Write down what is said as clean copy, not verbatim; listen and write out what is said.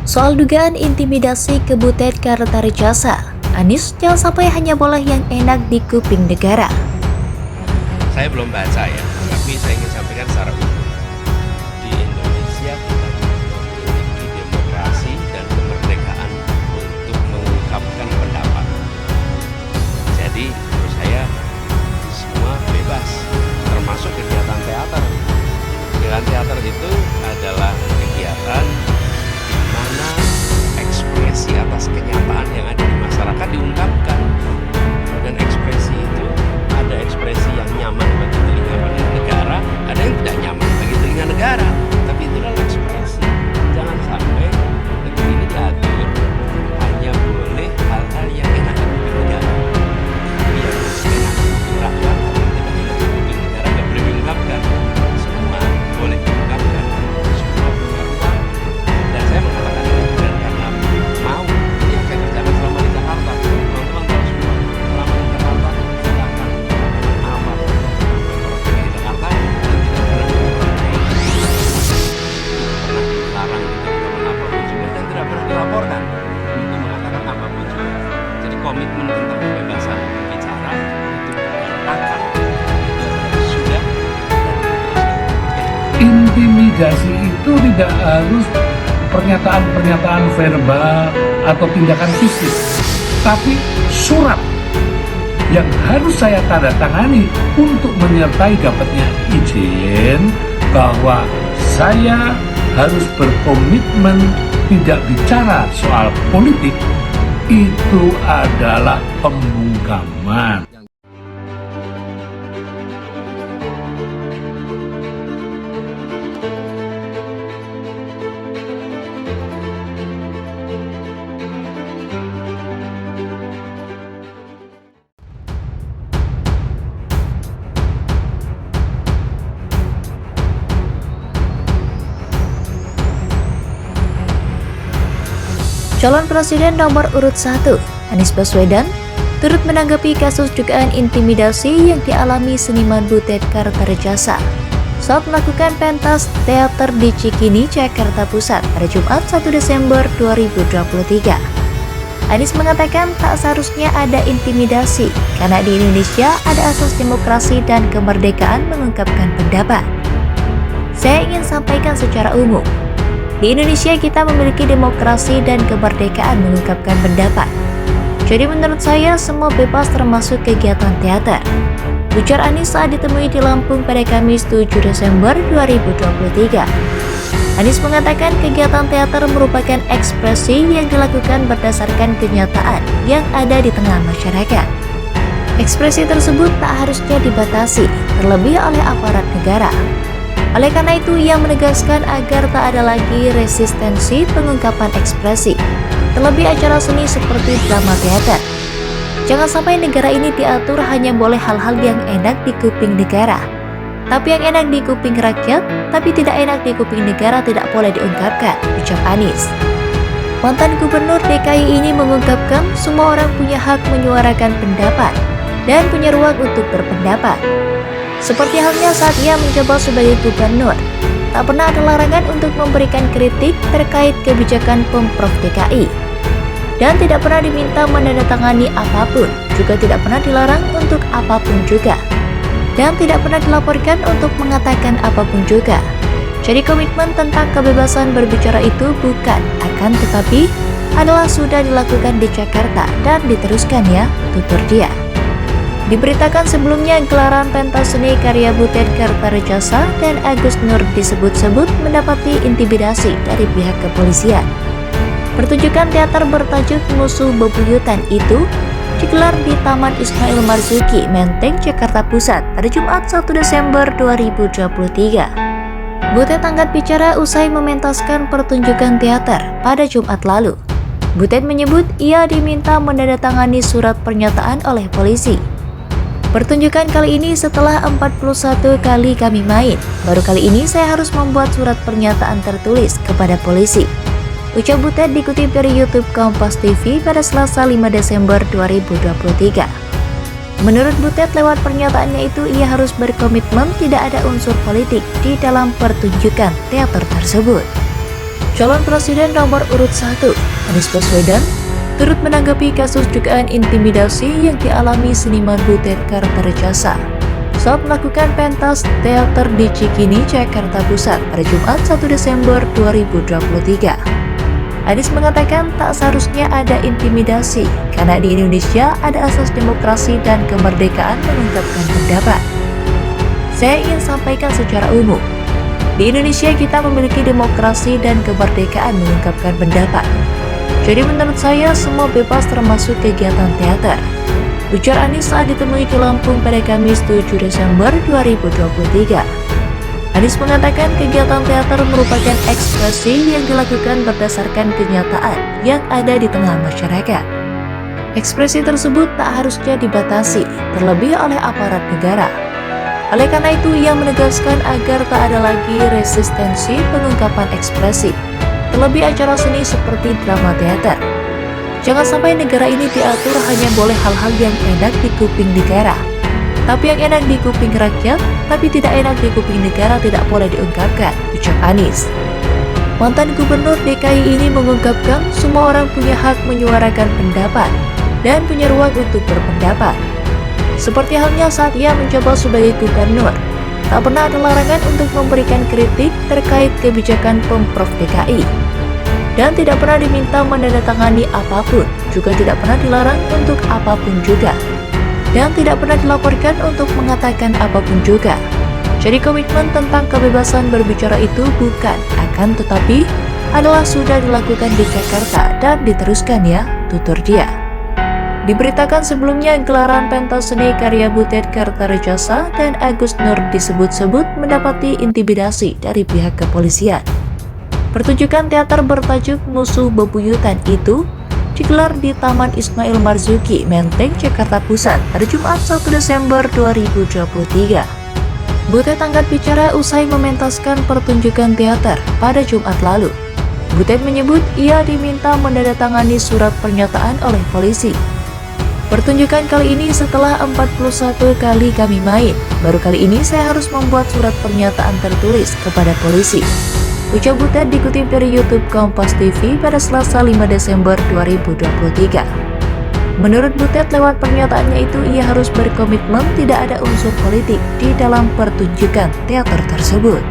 Soal dugaan intimidasi ke Butet Kartar Jasa, Anies jangan sampai hanya boleh yang enak di kuping negara. Saya belum baca ya, tapi saya ingin sampaikan secara umum. Di Indonesia kita memiliki demokrasi dan kemerdekaan untuk mengungkapkan pendapat. Jadi menurut saya semua bebas, termasuk kegiatan teater. Kegiatan teater itu adalah kegiatan di mana ekspresi atas kenyataan yang ada di masyarakat diungkapkan. Dan ekspresi itu ada ekspresi yang nyaman bagi telinga negara, ada yang tidak nyaman bagi telinga negara. Tapi itulah ekspresi. Jangan sampai negeri ini diatur hanya boleh hal-hal yang enak di kuping negara. Tapi yang enak di rakyat atau tidak enak di kuping negara nggak boleh diungkapkan. Semua boleh diungkapkan. Semua punya ruang. Dan saya mengatakan ini bukan karena mau. Ini yang saya kerjakan selama di Jakarta. Teman-teman tahu semua. Selama di Jakarta silakan amal di Jakarta dan tidak pernah dilarang untuk melakukan apapun juga dan tidak pernah dilaporkan untuk mengatakan apapun juga. Jadi komitmen tentang kebebasan bicara itu akan sudah dan terus. Intimidasi itu tidak harus pernyataan-pernyataan verbal atau tindakan fisik, tapi surat yang harus saya tanda tangani untuk menyertai dapatnya izin bahwa saya harus berkomitmen tidak bicara soal politik. Itu adalah pembungkaman. Calon Presiden nomor urut 1, Anies Baswedan, turut menanggapi kasus dugaan intimidasi yang dialami seniman Butet Kartar Jasa saat melakukan pentas teater di Cikini, Jakarta Pusat pada Jumat 1 Desember 2023. Anies mengatakan tak seharusnya ada intimidasi karena di Indonesia ada asas demokrasi dan kemerdekaan mengungkapkan pendapat. Saya ingin sampaikan secara umum, di Indonesia kita memiliki demokrasi dan kemerdekaan mengungkapkan pendapat. Jadi menurut saya semua bebas termasuk kegiatan teater. Ujar Anies saat ditemui di Lampung pada Kamis 7 Desember 2023. Anies mengatakan kegiatan teater merupakan ekspresi yang dilakukan berdasarkan kenyataan yang ada di tengah masyarakat. Ekspresi tersebut tak harusnya dibatasi, terlebih oleh aparat negara. Oleh karena itu, ia menegaskan agar tak ada lagi resistensi pengungkapan ekspresi, terlebih acara seni seperti drama teater. Jangan sampai negara ini diatur hanya boleh hal-hal yang enak di kuping negara, tapi yang enak di kuping rakyat, tapi tidak enak di kuping negara tidak boleh diungkapkan, ucap Anies. Mantan Gubernur DKI ini mengungkapkan semua orang punya hak menyuarakan pendapat dan punya ruang untuk berpendapat. Seperti halnya saat ia menjabat sebagai gubernur, tak pernah ada larangan untuk memberikan kritik terkait kebijakan Pemprov DKI. Dan tidak pernah diminta menandatangani apapun, juga tidak pernah dilarang untuk apapun juga. Dan tidak pernah dilaporkan untuk mengatakan apapun juga. Jadi komitmen tentang kebebasan berbicara itu bukan, akan tetapi adalah sudah dilakukan di Jakarta dan diteruskan ya, tutur dia. Diberitakan sebelumnya gelaran pentas seni karya Butet Kartar Jasa dan Agus Nur disebut-sebut mendapati intimidasi dari pihak kepolisian. Pertunjukan teater bertajuk Musuh Bebuyutan itu digelar di Taman Ismail Marzuki, Menteng, Jakarta Pusat pada Jumat 1 Desember 2023. Butet angkat bicara usai mementaskan pertunjukan teater pada Jumat lalu. Butet menyebut ia diminta menandatangani surat pernyataan oleh polisi. Pertunjukan kali ini setelah 41 kali kami main, baru kali ini saya harus membuat surat pernyataan tertulis kepada polisi. Ucap Butet dikutip dari YouTube Kompas TV pada Selasa 5 Desember 2023. Menurut Butet, lewat pernyataannya itu ia harus berkomitmen tidak ada unsur politik di dalam pertunjukan teater tersebut. Calon Presiden nomor urut 1, Anies Baswedan, turut menanggapi kasus dugaan intimidasi yang dialami seniman Butet Kartarejasa saat melakukan pentas teater di Cikini, Jakarta Pusat pada Jumat 1 Desember 2023. Anies mengatakan tak seharusnya ada intimidasi karena di Indonesia ada asas demokrasi dan kemerdekaan mengungkapkan pendapat. Saya ingin sampaikan secara umum, di Indonesia kita memiliki demokrasi dan kemerdekaan mengungkapkan pendapat. Jadi menurut saya semua bebas termasuk kegiatan teater, ujar Anies saat ditemui di Lampung pada Kamis 7 Desember 2023. Anies mengatakan kegiatan teater merupakan ekspresi yang dilakukan berdasarkan kenyataan yang ada di tengah masyarakat. Ekspresi tersebut tak harusnya dibatasi, terlebih oleh aparat negara. Oleh karena itu, ia menegaskan agar tak ada lagi resistensi pengungkapan ekspresi, terlebih acara seni seperti drama teater. Jangan sampai negara ini diatur hanya boleh hal-hal yang enak di kuping negara, tapi yang enak di kuping rakyat, tapi tidak enak di kuping negara tidak boleh diungkapkan, ucap Anies. Mantan Gubernur DKI ini mengungkapkan semua orang punya hak menyuarakan pendapat dan punya ruang untuk berpendapat. Seperti halnya saat ia menjabat sebagai gubernur, tak pernah ada larangan untuk memberikan kritik terkait kebijakan Pemprov DKI. Dan tidak pernah diminta menandatangani apapun, juga tidak pernah dilarang untuk apapun juga. Dan tidak pernah dilaporkan untuk mengatakan apapun juga. Jadi komitmen tentang kebebasan berbicara itu bukan, akan tetapi adalah sudah dilakukan di Jakarta dan diteruskan ya, tutur dia. Diberitakan sebelumnya gelaran pentas seni karya Butet Kartarejasa dan Agus Nur disebut-sebut mendapati intimidasi dari pihak kepolisian. Pertunjukan teater bertajuk Musuh Bebuyutan itu digelar di Taman Ismail Marzuki, Menteng, Jakarta Pusat pada Jumat 1 Desember 2023. Butet angkat bicara usai mementaskan pertunjukan teater pada Jumat lalu. Butet menyebut ia diminta menandatangani surat pernyataan oleh polisi. Pertunjukan kali ini setelah 41 kali kami main, baru kali ini saya harus membuat surat pernyataan tertulis kepada polisi, ucap Butet dikutip dari YouTube Kompas TV pada Selasa 5 Desember 2023. Menurut Butet, lewat pernyataannya itu ia harus berkomitmen tidak ada unsur politik di dalam pertunjukan teater tersebut.